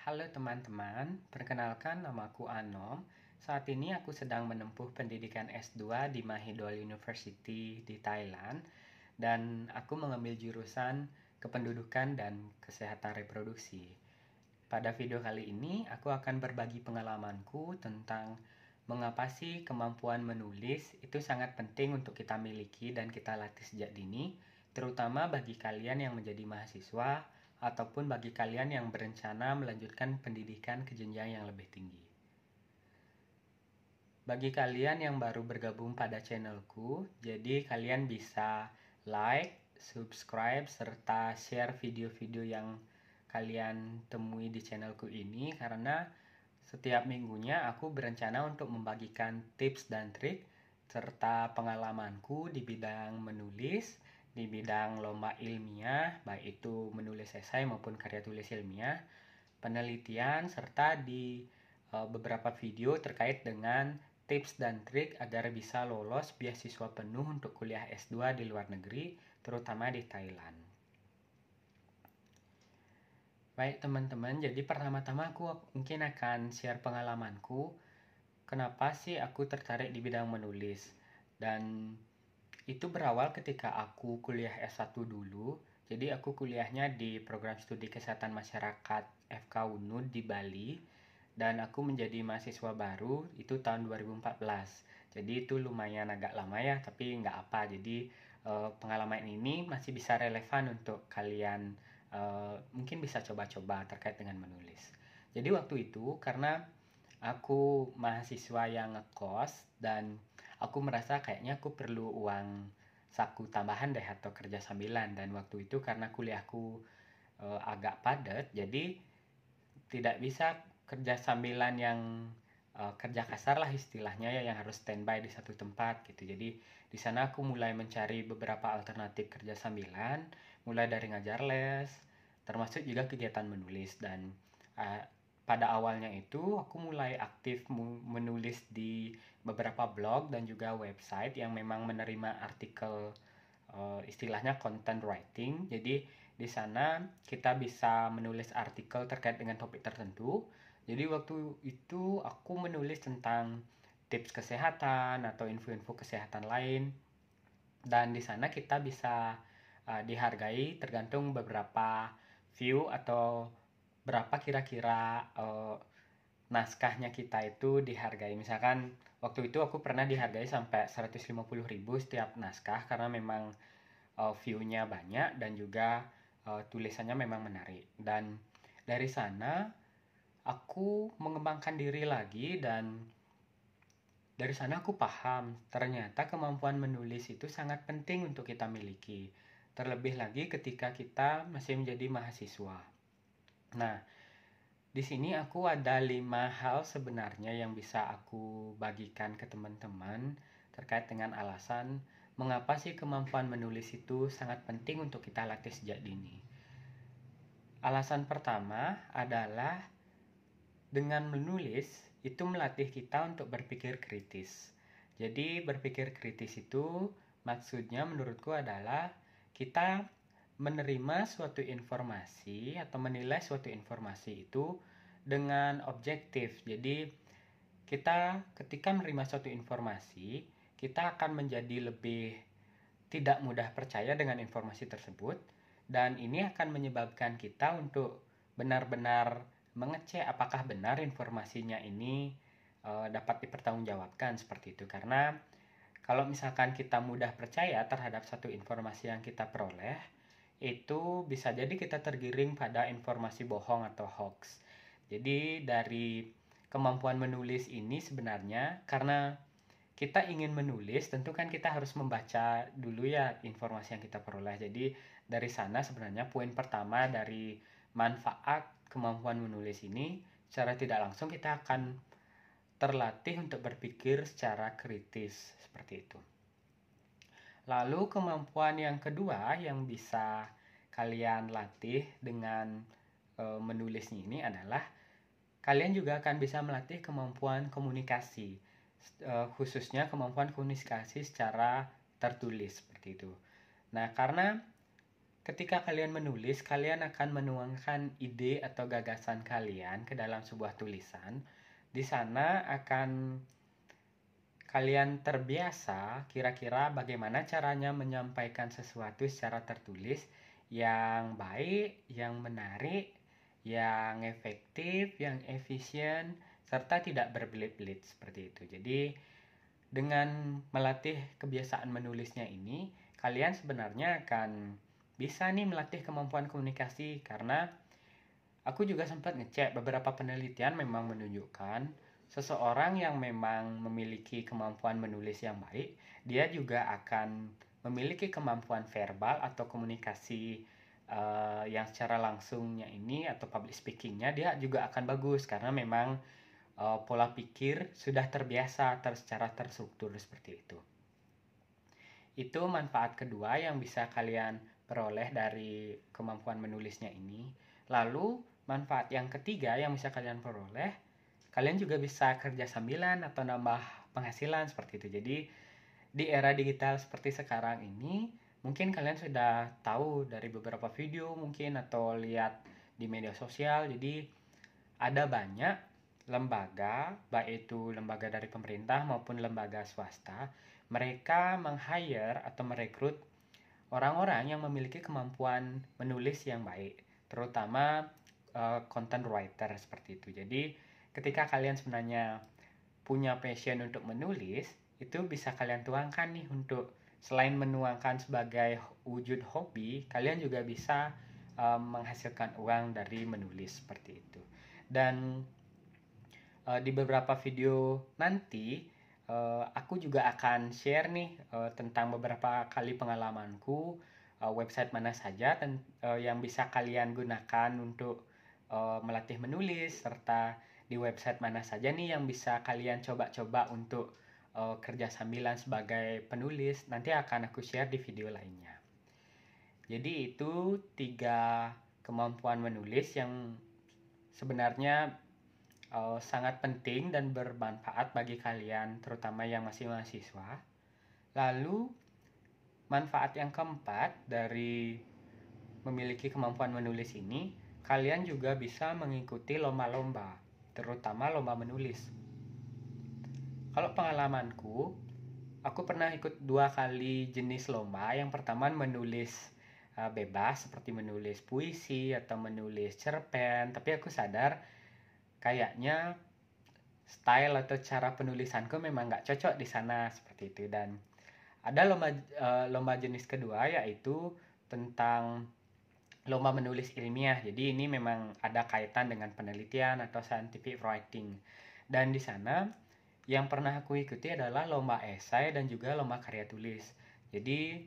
Halo teman-teman, perkenalkan namaku Anom. Saat ini aku sedang menempuh pendidikan S2 di Mahidol University di Thailand dan aku mengambil jurusan kependudukan dan kesehatan reproduksi. Pada video kali ini aku akan berbagi pengalamanku tentang mengapa sih kemampuan menulis itu sangat penting untuk kita miliki dan kita latih sejak dini, terutama bagi kalian yang menjadi mahasiswa ataupun bagi kalian yang berencana melanjutkan pendidikan ke jenjang yang lebih tinggi. Bagi kalian yang baru bergabung pada channelku, jadi kalian bisa like, subscribe, serta share video-video yang kalian temui di channelku ini karena setiap minggunya aku berencana untuk membagikan tips dan trik serta pengalamanku di bidang menulis, di bidang lomba ilmiah, baik itu menulis esai maupun karya tulis ilmiah, penelitian, serta di beberapa video terkait dengan tips dan trik agar bisa lolos beasiswa penuh untuk kuliah S2 di luar negeri, terutama di Thailand. Baik teman-teman, jadi pertama-tama aku mungkin akan share pengalamanku. Kenapa sih aku tertarik di bidang menulis? Dan itu berawal ketika aku kuliah S1 dulu. Jadi aku kuliahnya di program studi kesehatan masyarakat FK UNUD di Bali. Dan aku menjadi mahasiswa baru itu tahun 2014. Jadi itu lumayan agak lama ya, tapi nggak apa. Jadi pengalaman ini masih bisa relevan untuk kalian mungkin bisa coba-coba terkait dengan menulis. Jadi waktu itu karena aku mahasiswa yang ngekos dan aku merasa kayaknya aku perlu uang saku tambahan deh atau kerja sambilan, dan waktu itu karena kuliahku agak padat jadi tidak bisa kerja sambilan yang kerja kasar lah istilahnya ya, yang harus standby di satu tempat gitu. Jadi di sana aku mulai mencari beberapa alternatif kerja sambilan, mulai dari ngajar les, termasuk juga kegiatan menulis. Dan pada awalnya itu aku mulai aktif menulis di beberapa blog dan juga website yang memang menerima artikel istilahnya content writing. Jadi di sana kita bisa menulis artikel terkait dengan topik tertentu. Jadi waktu itu aku menulis tentang tips kesehatan atau info-info kesehatan lain. Dan di sana kita bisa dihargai tergantung beberapa view atau berapa kira-kira naskahnya kita itu dihargai. Misalkan waktu itu aku pernah dihargai sampai 150.000 setiap naskah karena memang view-nya banyak dan juga tulisannya memang menarik. Dan dari sana aku mengembangkan diri lagi, dan dari sana aku paham ternyata kemampuan menulis itu sangat penting untuk kita miliki. Terlebih lagi ketika kita masih menjadi mahasiswa. Nah, di sini aku ada 5 hal sebenarnya yang bisa aku bagikan ke teman-teman terkait dengan alasan mengapa sih kemampuan menulis itu sangat penting untuk kita latih sejak dini. Alasan pertama adalah dengan menulis itu melatih kita untuk berpikir kritis. Jadi berpikir kritis itu maksudnya menurutku adalah kita menerima suatu informasi atau menilai suatu informasi itu dengan objektif. Jadi kita ketika menerima suatu informasi, kita akan menjadi lebih tidak mudah percaya dengan informasi tersebut, dan ini akan menyebabkan kita untuk benar-benar mengecek apakah benar informasinya ini dapat dipertanggungjawabkan seperti itu. Karena kalau misalkan kita mudah percaya terhadap satu informasi yang kita peroleh, itu bisa jadi kita tergiring pada informasi bohong atau hoax. Jadi dari kemampuan menulis ini sebenarnya karena kita ingin menulis, tentu kan kita harus membaca dulu ya informasi yang kita peroleh. Jadi dari sana sebenarnya poin pertama dari manfaat kemampuan menulis ini, secara tidak langsung kita akan terlatih untuk berpikir secara kritis seperti itu. Lalu kemampuan yang kedua yang bisa kalian latih dengan menulisnya ini adalah kalian juga akan bisa melatih kemampuan komunikasi, khususnya kemampuan komunikasi secara tertulis seperti itu. Nah, karena ketika kalian menulis, kalian akan menuangkan ide atau gagasan kalian ke dalam sebuah tulisan. Di sana akan kalian terbiasa kira-kira bagaimana caranya menyampaikan sesuatu secara tertulis yang baik, yang menarik, yang efektif, yang efisien, serta tidak berbelit-belit seperti itu. Jadi dengan melatih kebiasaan menulisnya ini, kalian sebenarnya akan bisa nih melatih kemampuan komunikasi, karena aku juga sempat ngecek beberapa penelitian memang menunjukkan seseorang yang memang memiliki kemampuan menulis yang baik, dia juga akan memiliki kemampuan verbal atau komunikasi yang secara langsungnya ini atau public speakingnya dia juga akan bagus, karena memang pola pikir sudah terbiasa secara terstruktur seperti itu. Itu manfaat kedua yang bisa kalian peroleh dari kemampuan menulisnya ini. Lalu manfaat yang ketiga yang bisa kalian peroleh, kalian juga bisa kerja sambilan atau nambah penghasilan seperti itu. Jadi di era digital seperti sekarang ini, mungkin kalian sudah tahu dari beberapa video mungkin atau lihat di media sosial. Jadi ada banyak lembaga, baik itu lembaga dari pemerintah maupun lembaga swasta, mereka meng-hire atau merekrut orang-orang yang memiliki kemampuan menulis yang baik, terutama content writer seperti itu. Jadi ketika kalian sebenarnya punya passion untuk menulis, itu bisa kalian tuangkan nih untuk selain menuangkan sebagai wujud hobi, kalian juga bisa menghasilkan uang dari menulis seperti itu. Dan di beberapa video nanti aku juga akan share nih tentang beberapa kali pengalamanku, website mana saja yang bisa kalian gunakan untuk melatih menulis, serta di website mana saja nih yang bisa kalian coba-coba untuk kerja sambilan sebagai penulis. Nanti akan aku share di video lainnya. Jadi itu 3 kemampuan menulis yang sebenarnya sangat penting dan bermanfaat bagi kalian, terutama yang masih mahasiswa. Lalu manfaat yang keempat dari memiliki kemampuan menulis ini, kalian juga bisa mengikuti lomba-lomba, terutama lomba menulis. Kalau pengalamanku, aku pernah ikut 2 kali jenis lomba. Yang pertama menulis bebas, seperti menulis puisi atau menulis cerpen, tapi aku sadar kayaknya style atau cara penulisanku memang nggak cocok di sana seperti itu. Dan ada lomba jenis kedua, yaitu tentang lomba menulis ilmiah. Jadi ini memang ada kaitan dengan penelitian atau scientific writing. Dan di sana yang pernah aku ikuti adalah lomba esai dan juga lomba karya tulis. Jadi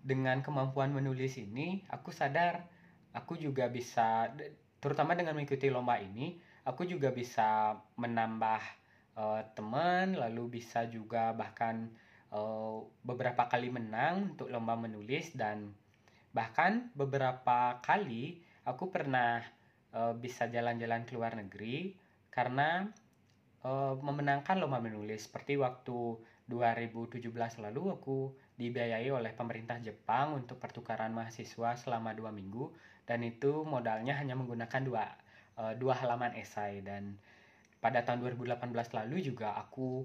dengan kemampuan menulis ini, aku sadar aku juga bisa, terutama dengan mengikuti lomba ini, aku juga bisa menambah teman, lalu bisa juga bahkan beberapa kali menang untuk lomba menulis. Dan bahkan beberapa kali aku pernah bisa jalan-jalan ke luar negeri karena memenangkan lomba menulis. Seperti waktu 2017 lalu aku dibiayai oleh pemerintah Jepang untuk pertukaran mahasiswa selama 2 minggu, dan itu modalnya hanya menggunakan dua halaman esai. Dan pada tahun 2018 lalu juga aku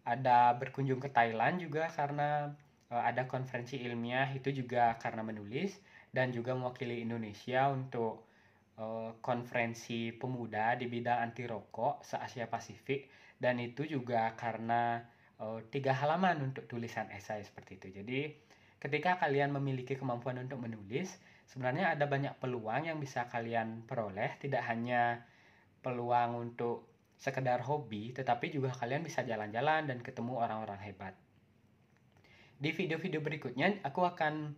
ada berkunjung ke Thailand juga karena ada konferensi ilmiah, itu juga karena menulis, dan juga mewakili Indonesia untuk konferensi pemuda di bidang anti rokok se-Asia Pasifik, dan itu juga karena 3 halaman untuk tulisan esai seperti itu. Jadi ketika kalian memiliki kemampuan untuk menulis, sebenarnya ada banyak peluang yang bisa kalian peroleh, tidak hanya peluang untuk sekedar hobi, tetapi juga kalian bisa jalan-jalan dan ketemu orang-orang hebat. Di video-video berikutnya aku akan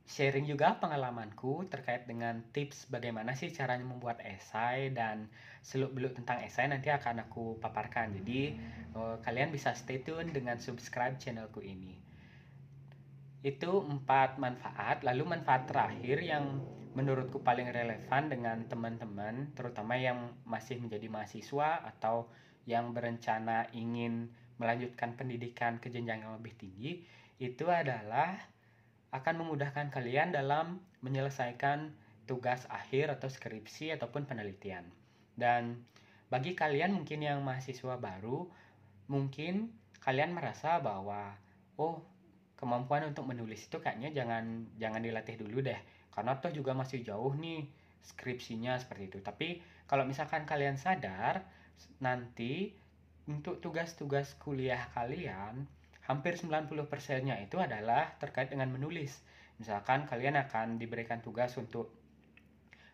sharing juga pengalamanku terkait dengan tips bagaimana sih caranya membuat esai, dan seluk-beluk tentang esai nanti akan aku paparkan. Jadi kalian bisa stay tune dengan subscribe channelku ini. Itu 4 manfaat. Lalu manfaat terakhir yang menurutku paling relevan dengan teman-teman, terutama yang masih menjadi mahasiswa atau yang berencana ingin melanjutkan pendidikan ke jenjang yang lebih tinggi, itu adalah akan memudahkan kalian dalam menyelesaikan tugas akhir atau skripsi ataupun penelitian. Dan bagi kalian mungkin yang mahasiswa baru, mungkin kalian merasa bahwa oh, kemampuan untuk menulis itu kayaknya jangan dilatih dulu deh, karena toh juga masih jauh nih skripsinya seperti itu. Tapi kalau misalkan kalian sadar nanti untuk tugas-tugas kuliah kalian hampir 90%-nya itu adalah terkait dengan menulis. Misalkan kalian akan diberikan tugas untuk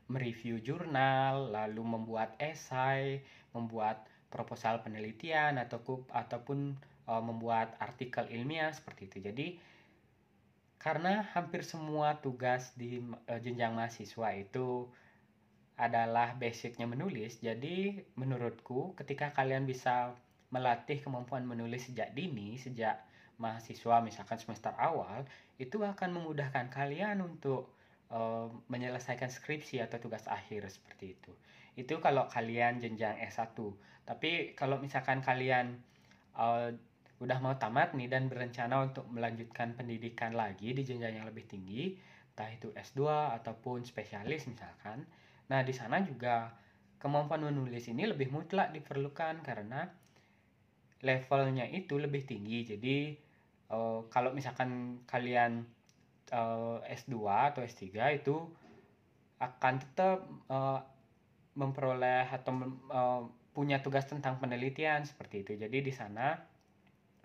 mereview jurnal, lalu membuat esai, membuat proposal penelitian ataupun membuat artikel ilmiah seperti itu. Jadi karena hampir semua tugas di jenjang mahasiswa itu adalah basicnya menulis, jadi menurutku ketika kalian bisa melatih kemampuan menulis sejak dini, sejak mahasiswa misalkan semester awal, itu akan memudahkan kalian untuk menyelesaikan skripsi atau tugas akhir seperti itu. Itu kalau kalian jenjang S1. Tapi kalau misalkan kalian udah mau tamat nih dan berencana untuk melanjutkan pendidikan lagi di jenjang yang lebih tinggi, entah itu S2 ataupun spesialis misalkan. Nah, di sana juga kemampuan menulis ini lebih mutlak diperlukan karena levelnya itu lebih tinggi. Jadi kalau misalkan kalian S2 atau S3 itu akan tetap memperoleh atau punya tugas tentang penelitian seperti itu. Jadi di sana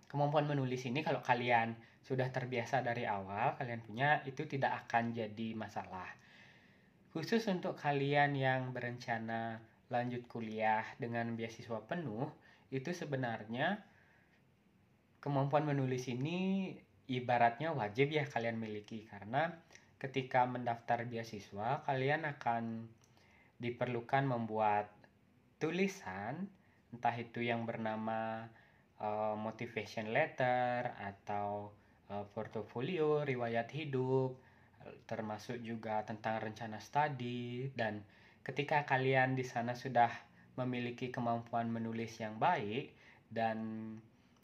kemampuan menulis ini kalau kalian sudah terbiasa dari awal kalian punya, itu tidak akan jadi masalah. Khusus untuk kalian yang berencana lanjut kuliah dengan beasiswa penuh, itu sebenarnya kemampuan menulis ini ibaratnya wajib ya kalian miliki, karena ketika mendaftar beasiswa kalian akan diperlukan membuat tulisan, entah itu yang bernama motivation letter atau portofolio, riwayat hidup, termasuk juga tentang rencana studi. Dan ketika kalian di sana sudah memiliki kemampuan menulis yang baik dan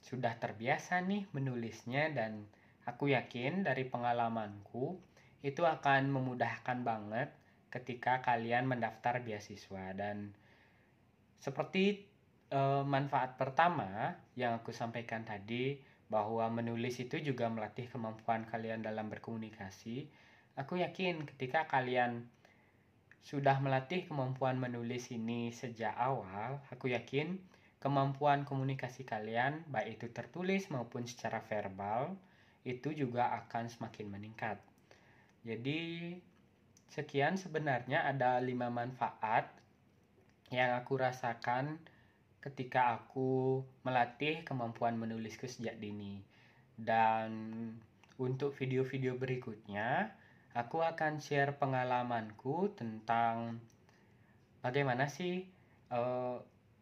sudah terbiasa nih menulisnya, dan aku yakin dari pengalamanku itu akan memudahkan banget ketika kalian mendaftar beasiswa. Dan seperti manfaat pertama yang aku sampaikan tadi, bahwa menulis itu juga melatih kemampuan kalian dalam berkomunikasi. Aku yakin ketika kalian sudah melatih kemampuan menulis ini sejak awal, aku yakin kemampuan komunikasi kalian, baik itu tertulis maupun secara verbal, itu juga akan semakin meningkat. Jadi sekian sebenarnya ada 5 manfaat yang aku rasakan ketika aku melatih kemampuan menulisku sejak dini. Dan untuk video-video berikutnya, aku akan share pengalamanku tentang bagaimana sih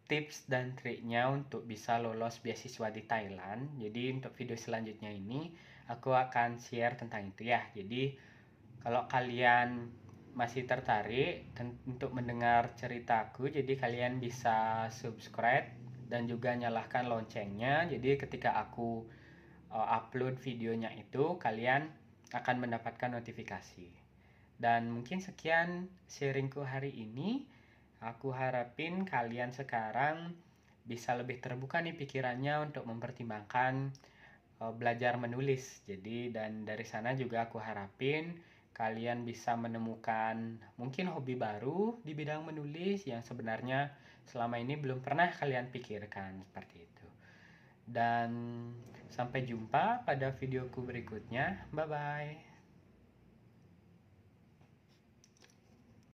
tips dan triknya untuk bisa lolos beasiswa di Thailand. Jadi untuk video selanjutnya ini aku akan share tentang itu ya. Jadi kalau kalian masih tertarik untuk mendengar ceritaku, jadi kalian bisa subscribe dan juga nyalakan loncengnya. Jadi ketika aku upload videonya itu kalian akan mendapatkan notifikasi. Dan mungkin sekian sharingku hari ini. Aku harapin kalian sekarang bisa lebih terbuka nih pikirannya untuk mempertimbangkan belajar menulis. Jadi dan dari sana juga aku harapin kalian bisa menemukan mungkin hobi baru di bidang menulis yang sebenarnya selama ini belum pernah kalian pikirkan seperti itu. Dan sampai jumpa pada videoku berikutnya. Bye bye.